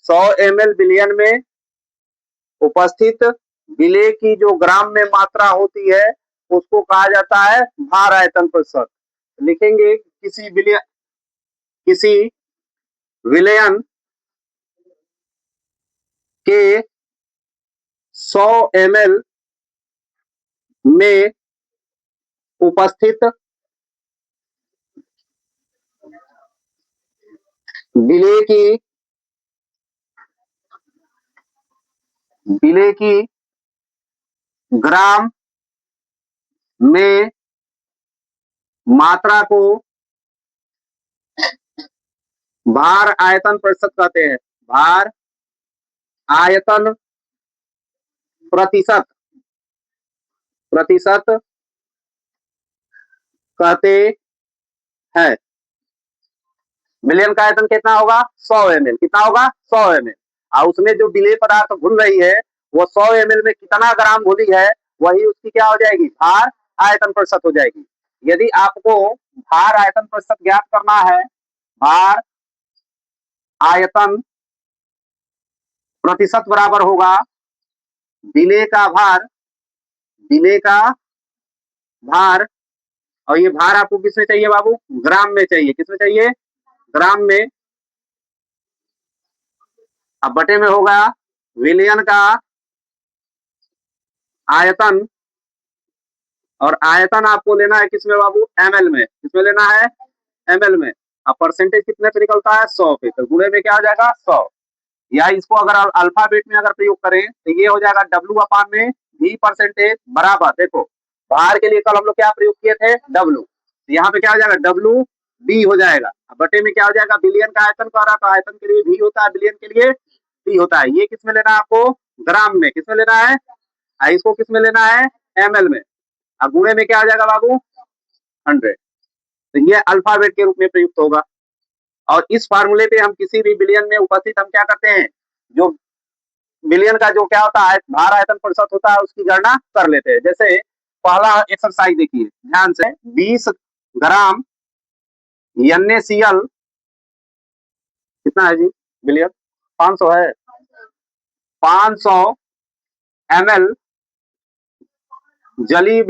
100 ml billion में उपस्थित विलेय की जो ग्राम में मात्रा होती है उसको कहा जाता है भार आयतन प्रतिशत। लिखेंगे किसी विलयन के 100 ml में उपस्थित विलेय की ग्राम में मात्रा को भार आयतन प्रतिशत कहते हैं। भार आयतन प्रतिशत कहते हैं। विलयन का आयतन कितना होगा? 100 ml। कितना होगा? 100 ml। और उसमें जो विलेय पदार्थ घुल रही है वो 100 ml में कितना ग्राम घुली है वही उसकी क्या हो जाएगी? भार आयतन प्रतिशत हो जाएगी। यदि आपको भार आयतन प्रतिशत ज्ञात करना है, भार आयतन प्रतिशत बराबर होगा विलेय का भार, और ये भार आपको किसमें चाहिए बाबू? ग्राम में चाहिए। किसमें चाहिए? ग्राम में। अब बटे में होगा विलयन का आयतन, और आयतन आपको लेना है किसमें बाबू? ml में। किसमें लेना है? ml में। अब परसेंटेज कितने पे निकलता है? 100 पे। तो गुणे में क्या हो जाएगा? 100। या इसको अगर अल्फाबेट में अगर प्रयोग करें तो ये हो जाएगा W अपान में V परसेंटेज बराबर, देखो भार के लिए कल हम लोग क्या प्रयोग किए थे? W। तो यहाँ पे क्या हो जाएगा? W B हो जाएगा। अब बटे में क्या हो जाएगा? बिलियन का आयतन कह रहा था, आयतन के लिए V होता है, बिलियन के लिए B होता है। ये किसमें लेना है आपको? ग्राम में। किसमें लेना है? इसको किसमें लेना है? ml में। अब गुणे में क्या हो जाएगा बाबू? 100। तो ये अल्फाबेट के रूप में प्रयुक्त होगा। और इस फार्मूले पे हम किसी भी बिलियन में उपस्थित हम क्या करते हैं? जो बिलियन का जो क्या होता है भार आयतन प्रतिशत होता है उसकी गणना कर लेते हैं। जैसे पहला एक्सरसाइज देखिए ध्यान से, 20 ग्राम NaCl कितना है जी? बिलियन 500 है। 500 ml जलीय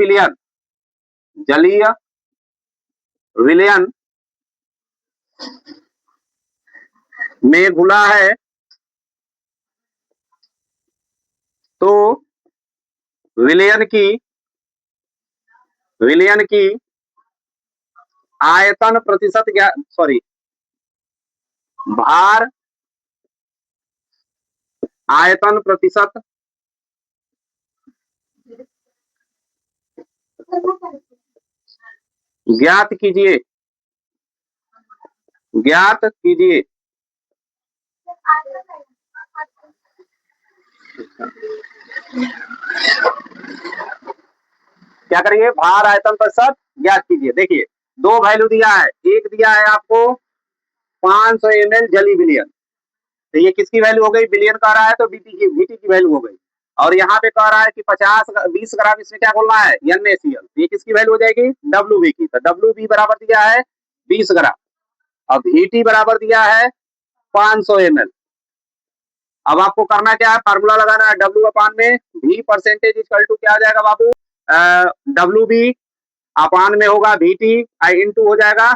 विलयन में घुला है तो विलयन की आयतन प्रतिशत भार आयतन प्रतिशत ज्ञात कीजिए। क्या करिए? भार आयतन प्रतिशत ज्ञात कीजिए। देखिए दो वैल्यू दिया है, एक दिया है आपको 500 ml जली विलयन, तो ये किसकी वैल्यू हो गई? बिलियन कह रहा है तो VT की वैल्यू हो गई। और यहाँ पे कह रहा है कि 20 ग्राम इसमें क्या बोलना है? NaCl, ये किसकी वैल्यू हो जाएगी? WB की। तो WB बराबर दिया है 20 ग्राम। अब VT बराबर दिया है 500 ml। अब आपको करना क्या है? फार्मूला लगाना है W अपान में V परसेंटेज इक्वल टू क्या आ जाएगा बाबू? WB अपान में होगा VT इंटू हो जाएगा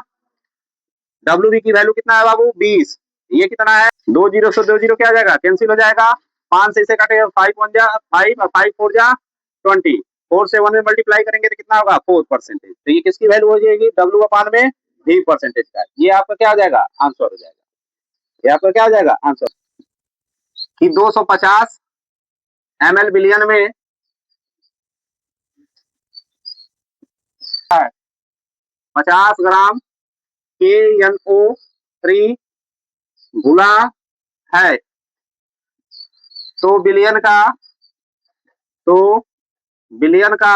WB की वैल्यू कितना है बाबू? 20। ये कितना है? 2 जीरो से 2 जीरो क्या आ जाएगा? कैंसिल हो जाएगा। 5 से इसे काटेगा 5 1 जा 5 और 5 4 जा 20। 4 से 1 में मल्टीप्लाई करेंगे तो कितना होगा? 4 परसेंटेज। तो ये किसकी वैल्यू हो जाएगी? W अपान में V परसेंटेज का। ये आपका क्या हो जाएगा? आंसर हो जाएगा। ये आपका क्या हो जाएगा? आंसर कि 250 ml बिलियन में 50 ग्राम KNO3 घुला है तो बिलियन का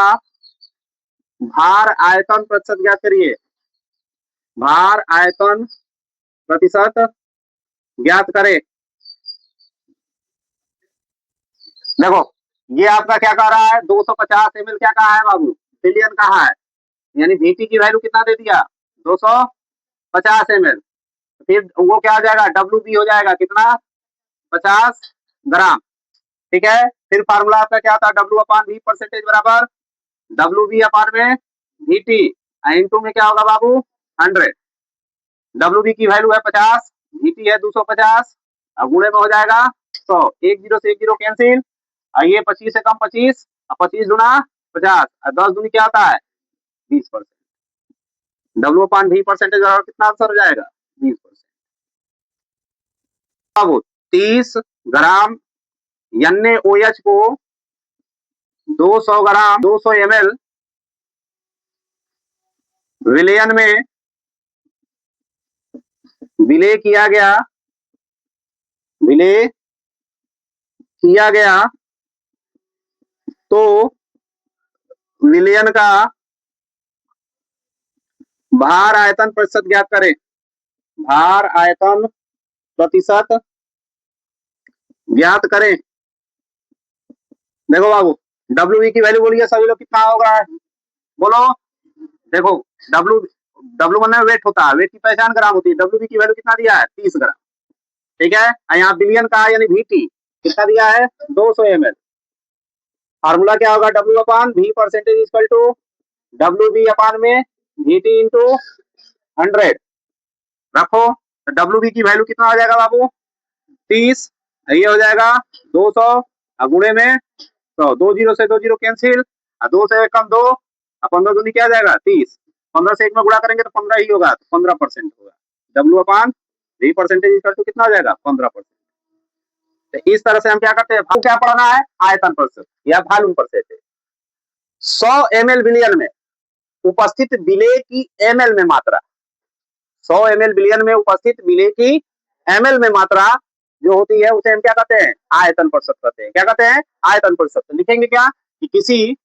भार आयतन प्रतिशत ज्ञात करिए। भार आयतन प्रतिशत ज्ञात करें। देखो ये आपका क्या कह रहा है? 250 ml क्या कहा है बाबू? बिलियन कहा है। यानी VT की वैल्यू कितना दे दिया? 250 ml। फिर वो क्या हो जाएगा? WB हो जाएगा कितना? 50 ग्राम। ठीक है, फिर फार्मूला आपका क्या था, डब्ल्यू अपान वी परसेंटेज बराबर डब्ल्यू बी अपान में वी टी, इंटू में क्या होगा बाबू 100। डब्ल्यू बी की वैल्यू है 50, वी टी है 250, अब गुणे में हो जाएगा 100, एक जीरो से एक जीरो कैंसिल, ये 25 से कम 25, 25 गुना 50, 10 दूनी क्या आता है 20%। डब्ल्यू अपान वी परसेंटेज बराबर कितना आंसर हो जाएगा 20%। अब 30 ग्राम NaOH को 200 ग्राम 200 ml विलयन में विलय किया गया तो विलयन का भार आयतन प्रतिशत ज्ञात करें। भार आयतन प्रतिशत ज्ञात करें। देखो बाबू डब्ल्यू की वैल्यू बोलिए सभी लोग, कितना होगा बोलो। देखो डब्ल्यू डब्ल्यू वन वेट होता है, वेट की पहचान ग्राम होती है, डब्ल्यू की वैल्यू कितना दिया है 30 ग्राम। ठीक है, यहाँ बिलियन का यानी वीटी कितना दिया है 200 ml। फार्मूला क्या होगा, W upon V percentage equal to W B upon में वीटी इंटू 100 रखो। तो डब्ल्यू बी की वैल्यू कितना हो जाएगा बाबू 30, ये हो जाएगा 200 गुणे में 100, 2 जीरो से 2 जीरो कैंसिल, 2 से कम 2, 15 दूनी क्या जाएगा 30, 15 से 1 में गुणा करेंगे तो 15 ही होगा, तो 15% होगा। W upon V percentage equal to कितना हो जाएगा 15%। तो इस तरह से हम क्या करते हैं, क्या पढ़ना है आयतन प्रतिशत या वॉल्यूम परसेंटेज। 100 ml विलयन में उपस्थित विलेय की ml में मात्रा, 100 ml विलयन में उपस्थित विलेय की ml में मात्रा जो होती है उसे हम क्या कहते हैं आयतन प्रतिशत कहते हैं। क्या कहते हैं आयतन प्रतिशत। तो लिखेंगे क्या कि किसी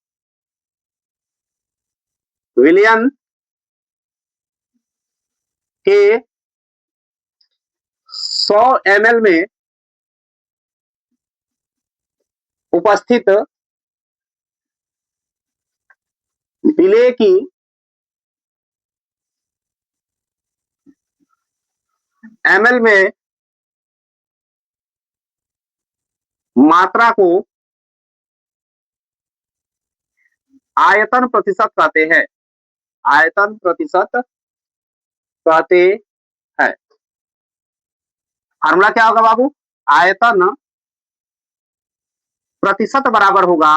विलयन के 100 ml में उपस्थित विलेय की ml में मात्रा को आयतन प्रतिशत कहते हैं। आयतन प्रतिशत कहते हैं। फार्मूला क्या होगा बाबू, आयतन प्रतिशत बराबर होगा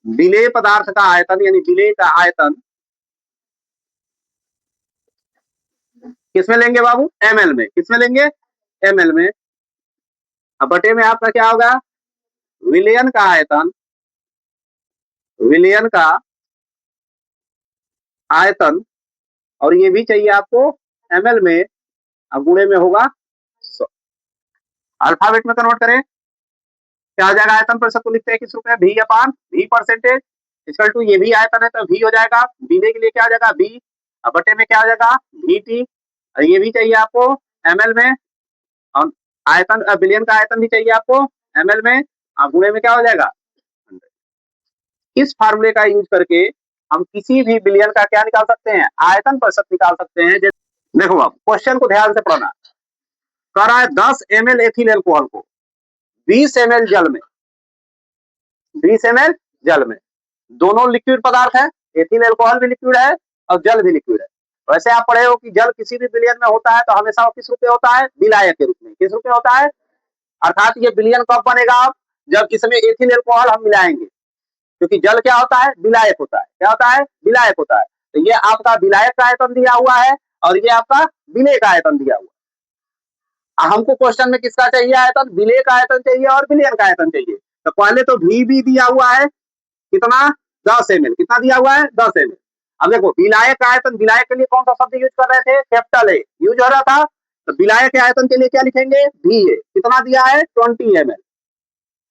विलेय पदार्थ का आयतन, यानी विलेय का आयतन किसमें लेंगे बाबू ml में, किसमें लेंगे ml में। अब बटे में आपका क्या होगा विलयन का आयतन, विलयन का आयतन, और ये भी चाहिए आपको ml में, अब गुणे में होगा 100। अल्फाबेट में कन्वर्ट करें क्या हो जाएगा, आयतन प्रतिशत को लिखते हैं किस रूप में V upon V percentage equal to, ये भी आयतन है तो वी हो जाएगा, विलेय के लिए क्या हो जाएगा वी, अब बटे में क्या हो जाएगा वी टी, ये भी चाहिए आपको ml में, और आयतन विलयन का आयतन भी चाहिए आपको ml में, अब गुणे में क्या हो जाएगा 100। इस फार्मूले का यूज करके हम किसी भी विलयन का क्या निकाल सकते हैं आयतन प्रतिशत निकाल सकते हैं। देखो आप क्वेश्चन को ध्यान से पढ़ना, कर रहा है 10 ml एथिल एल्कोहल को 20 ml जल में, 20 ml जल में, दोनों लिक्विड पदार्थ है, एथिल एल्कोहल भी लिक्विड है और जल भी लिक्विड है। वैसे आप पढ़े हो कि जल किसी भी विलयन में होता है तो हमेशा वो किस रूप में होता है विलायक के रूप में, किस रूप में होता है, अर्थात ये विलयन कब बनेगा आप जब इसमें एथिल एल्कोहल हम मिलाएंगे, क्योंकि जल क्या होता है विलायक होता है, क्या होता है विलायक होता है। तो ये आपका विलायक का आयतन दिया हुआ है और ये आपका विलेय का आयतन दिया हुआ है। हमको क्वेश्चन में किसका चाहिए आयतन, विलेय का आयतन चाहिए और विलयन का आयतन चाहिए। तो पहले तो वी भी दिया हुआ है कितना 10 ml, कितना दिया हुआ है 10 ml। अब देखो विलायक आयतन, विलायक के लिए कौन सा शब्द यूज कर रहे थे कैपिटल ए यूज हो रहा था, तो विलायक के आयतन के लिए क्या लिखेंगे वी ए, कितना दिया है 20 ml।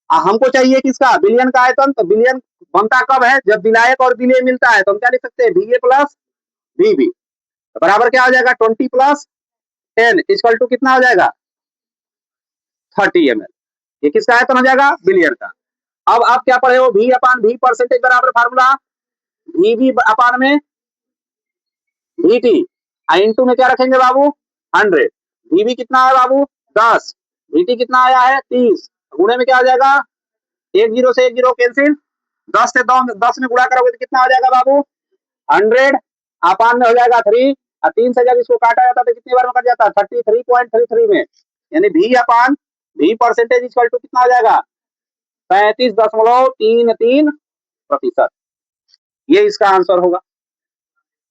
हमको चाहिए किसका विलयन का आयतन, तो विलयन बनता कब है जब विलायक और विलेय मिलता है, तो हम क्या लिख सकते हैं V A plus V B, बराबर क्या हो जाएगा 20 प्लस 10 इक्वल टू कितना हो जाएगा 30 ml। ये किसका आयतन हो जाएगा विलयन का। अब आप क्या पढ़े हो वी अपान वी परसेंटेज बराबर फार्मूला वी बी अपान में वी टी, इंटू में क्या रखेंगे बाबू 100, वी बी कितना है बाबू 10, VT कितना आया है 30, गुणे में क्या आ जाएगा 10 से 10 कैंसिल, 10 से 10 में गुणा करोगे तो कितना आ जाएगा बाबू 100, अपान में हो जाएगा 3, और 3 से जब इसको काटा जाता है तो कितनी बार में कट जाता है 33.33 में, यानी V upon V percentage equal to कितना आ जाएगा 35.33%। ये इसका आंसर होगा।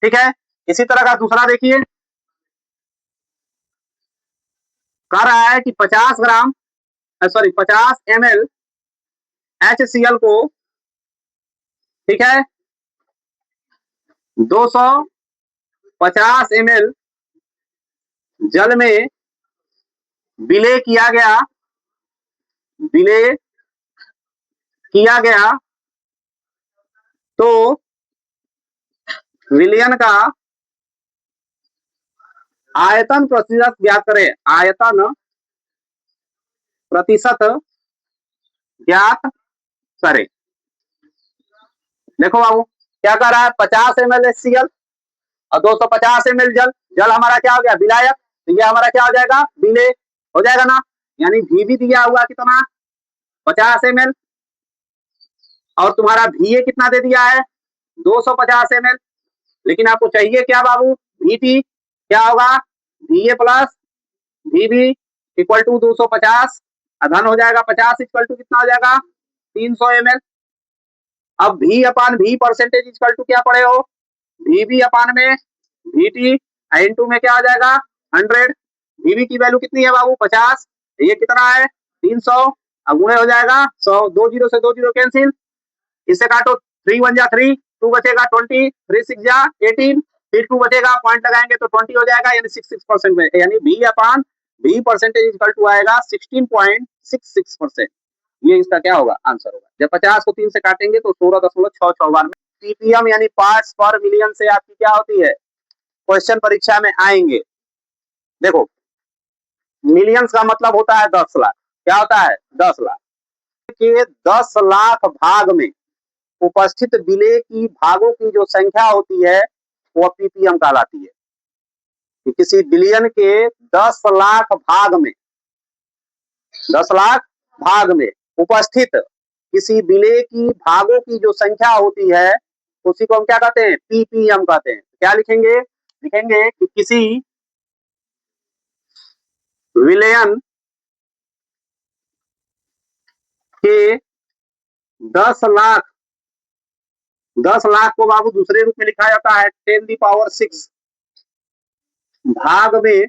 ठीक है, इसी तरह का दूसरा देखिए, कह रहा है कि 50 ग्राम सॉरी 50 ml HCl को, ठीक है, 250 ml जल में विलय किया गया तो विलयन का आयतन प्रतिशत ज्ञात करें। आयतन प्रतिशत ज्ञात करें। देखो बाबू क्या कर रहा है 50 ml HCl और 250 ml जल, जल हमारा क्या हो गया विलायक, तो ये हमारा क्या हो जाएगा विलय हो जाएगा ना, यानी V भी दिया हुआ कितना 50 ml और तुम्हारा VA कितना दे दिया है 250 ml, लेकिन आपको चाहिए क्या बाबू VT, क्या होगा VA plus VB equal to 250, धन हो जाएगा 50 इक्वल टू कितना हो जाएगा 300 ml। अब V upon V percentage equal to क्या पड़े हो VB अपान में VT इंटू में क्या आ जाएगा 100, VB की वैल्यू कितनी है बाबू 50, ये कितना है 300, अब गुणे हो जाएगा 100, 2 जीरो से 2 जीरो कैंसिल, इससे काटो 3 1 जा 3, 2 बचेगा 20, 3 6 जा 18, फिर 2 बचेगा पॉइंट लगाएंगे तो 20 हो जाएगा, यानी 66% में, यानी V upon V percentage equal to आएगा 16.66%। ये इसका क्या होगा आंसर होगा। जब 50 को 3 से काटेंगे तो 16.66 बार में ppm यानी पार्ट्स पर मिलियन से आपकी क्या होती है क्वेश्चन परीक्षा में आएंगे। देखो मिलियंस का मतलब होता है 10 लाख, क्या होता है 10 लाख के 10 लाख भाग में उपस्थित विलय की भागों की जो संख्या होती है वो ppm कहलाती है। कि किसी बिलियन के 10 लाख भाग में 10 लाख भाग में उपस्थित किसी विलय की भागों की जो संख्या होती है उसी को हम क्या कहते हैं ppm कहते हैं। क्या लिखेंगे, लिखेंगे कि किसी विलयन के 10 लाख को बाबू दूसरे रूप में लिखा जाता है 10⁶ भाग में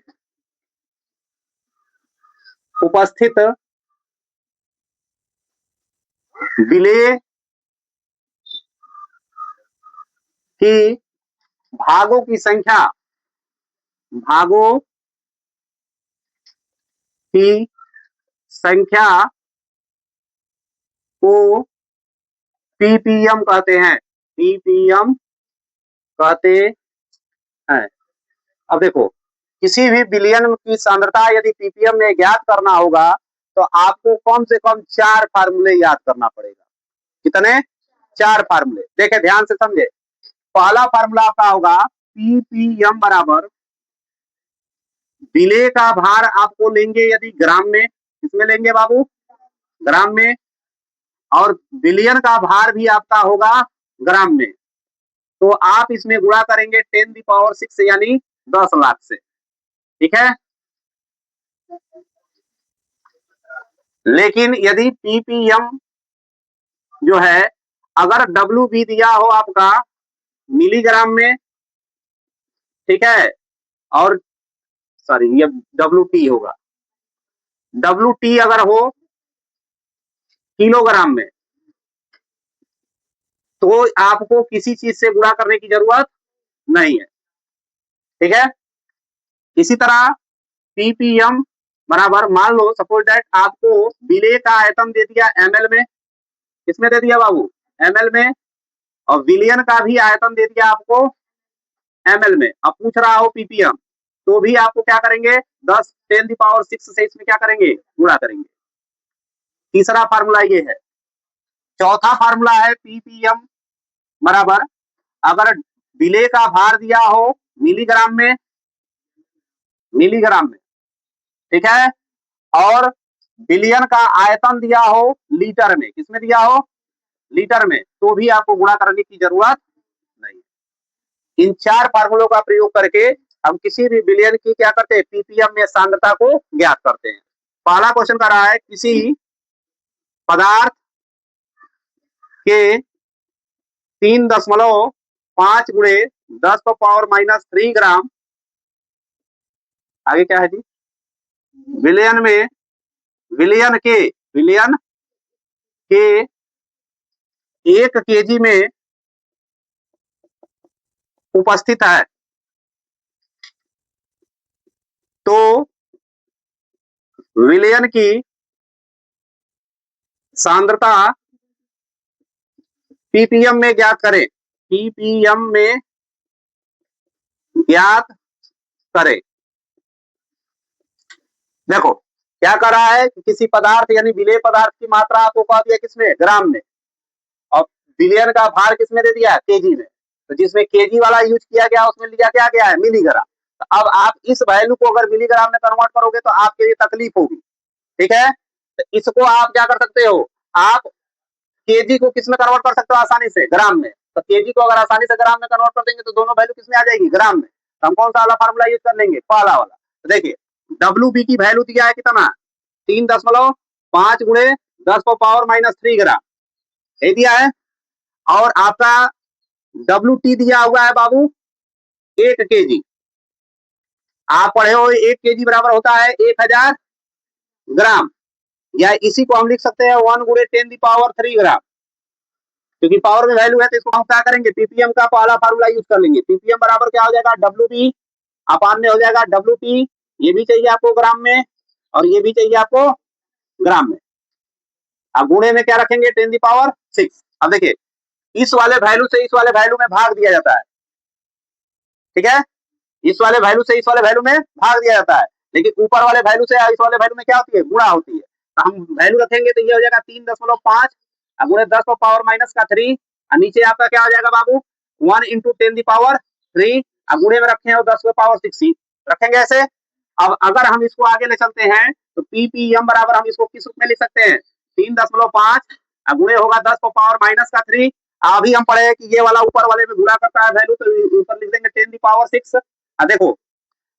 उपस्थित विलय की भागों की संख्या, भागों की संख्या को ppm कहते हैं, ppm कहते हैं। अब देखो किसी भी बिलियन की सांद्रता यदि ppm में ज्ञात करना होगा तो आपको कम से कम 4 फार्मूले याद करना पड़ेगा। कितने 4 फार्मूले, देखे ध्यान से समझे। पहला फार्मूला आपका होगा ppm बराबर विलय का भार आपको लेंगे यदि ग्राम में, किसमें लेंगे बाबू ग्राम में, और बिलियन का भार भी आपका होगा ग्राम में, तो आप इसमें गुणा करेंगे 10⁶ यानी 10 लाख से। ठीक है, लेकिन यदि ppm जो है अगर WB दिया हो आपका मिलीग्राम में, ठीक है, और सॉरी ये WT होगा, WT अगर हो किलोग्राम में तो आपको किसी चीज से गुणा करने की जरूरत नहीं है। ठीक है, इसी तरह ppm बराबर मान लो सपोज दैट आपको विलय का आयतन दे दिया ml में, किसमें दे दिया बाबू ml में, और विलियन का भी आयतन दे दिया आपको ml में, अब पूछ रहा हो ppm, तो भी आपको क्या करेंगे 10⁶ से इसमें क्या करेंगे गुणा करेंगे। तीसरा फार्मूला ये है। चौथा फार्मूला है ppm बराबर अगर विलय का भार दिया हो मिलीग्राम में, ठीक है, और बिलियन का आयतन दिया हो लीटर में, किसमें दिया हो, लीटर में, तो भी आपको गुणा करने की जरूरत नहीं। इन 4 फार्मूलों का प्रयोग करके हम किसी भी बिलियन की क्या करते हैं, पीपीएम में सांद्रता को ज्ञात करते हैं। पहला क्वेश्चन कर रहा है, किसी पदार्थ के 3.5 गुणे 10⁻³ ग्राम, आगे क्या है जी, विलयन में, विलयन के 1 केजी में उपस्थित है, तो विलयन की सांद्रता पीपीएम में ज्ञात करें, पीपीएम में ज्ञात करें। देखो क्या कर रहा है कि किसी पदार्थ यानी विलेय पदार्थ की मात्रा आपको कह दिया किसमें, ग्राम में, और बिलियन का भार किसमें दे दिया है, केजी में, तो जिसमें केजी वाला यूज किया गया उसमें लिया क्या गया है, मिलीग्राम। तो अब आप इस वैल्यू को अगर मिलीग्राम में कन्वर्ट करोगे तो आपके लिए तकलीफ होगी, ठीक है। तो इसको आप क्या कर सकते हो, आप केजी को किसमें कन्वर्ट कर सकते हो आसानी से, ग्राम में। तो केजी को अगर आसानी से ग्राम में कन्वर्ट कर देंगे तो दोनों वैल्यू किसमें आ जाएगी, ग्राम में। तो हम कौन सा वाला फार्मूला यूज कर लेंगे, पहला वाला। तो देखिए डब्ल्यू की वैल्यू दिया है कितना, 3.5 गुणे 10⁻³ ग्राम, ये दिया है। और आपका WT दिया हुआ है बाबू 1 केजी। आप पढ़े हो 1 केजी बराबर होता है 1000 ग्राम, या इसी को हम लिख सकते हैं 1 गुणे 10⁻³ ग्राम, क्योंकि पावर में वैल्यू है तो इसको हम क्या करेंगे, पीपीएम का पहला फार्मूला यूज कर लेंगे। पीपीएम बराबर क्या हो जाएगा, WP अपान में हो जाएगा WT, ये भी चाहिए आपको ग्राम में और ये भी चाहिए आपको ग्राम में। अब गुणे में क्या रखेंगे, 10⁻6। अब देखिए इस वाले वैल्यू से इस वाले वैल्यू में भाग दिया जाता है, ठीक है, इस वाले वैल्यू से इस वाले वैल्यू में भाग दिया जाता है, लेकिन ऊपर वाले वैल्यू से इस वाले वैल्यू में क्या होती है, गुणा होती है। तो हम वैल्यू रखेंगे तो ये हो जाएगा 3.5 गुणे 10⁻³ और नीचे आपका क्या हो जाएगा बाबू, 1 इंटू 10⁻³ गुणे में रखे हो 10⁻6 रखेंगे ऐसे। अब अगर हम इसको आगे ले चलते हैं तो पीपीएम बराबर हम इसको किस रूप में लिख सकते हैं, 3.5 गुणे होगा 10⁻³ अभी हम पढ़े कि ये वाला ऊपर वाले में गुणा करता है वैल्यू, तो ऊपर लिख देंगे 10⁻6। देखो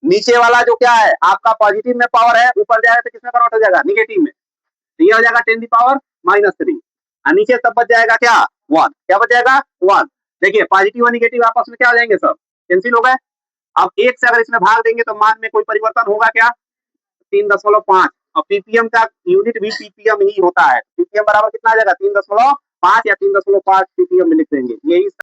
नीचे वाला जो क्या है आपका पॉजिटिव में पावर है, ऊपर जाएगा तो किसमें कन्वर्ट हो जाएगा, निगेटिव में, तो ये हो जाएगा 10⁻³ और नीचे तब बच जाएगा क्या, 1, क्या बच जाएगा 1। देखिए पॉजिटिव और निगेटिव आपस में क्या हो जाएंगे, सब कैंसिल हो गए। अब 1 से अगर इसमें भाग देंगे तो मान में कोई परिवर्तन होगा क्या, 3.5, और पीपीएम का यूनिट भी पीपीएम ही होता है। पीपीएम बराबर कितना आ जाएगा, 3.5 या 3.5 पीपीएम में लिख देंगे, यही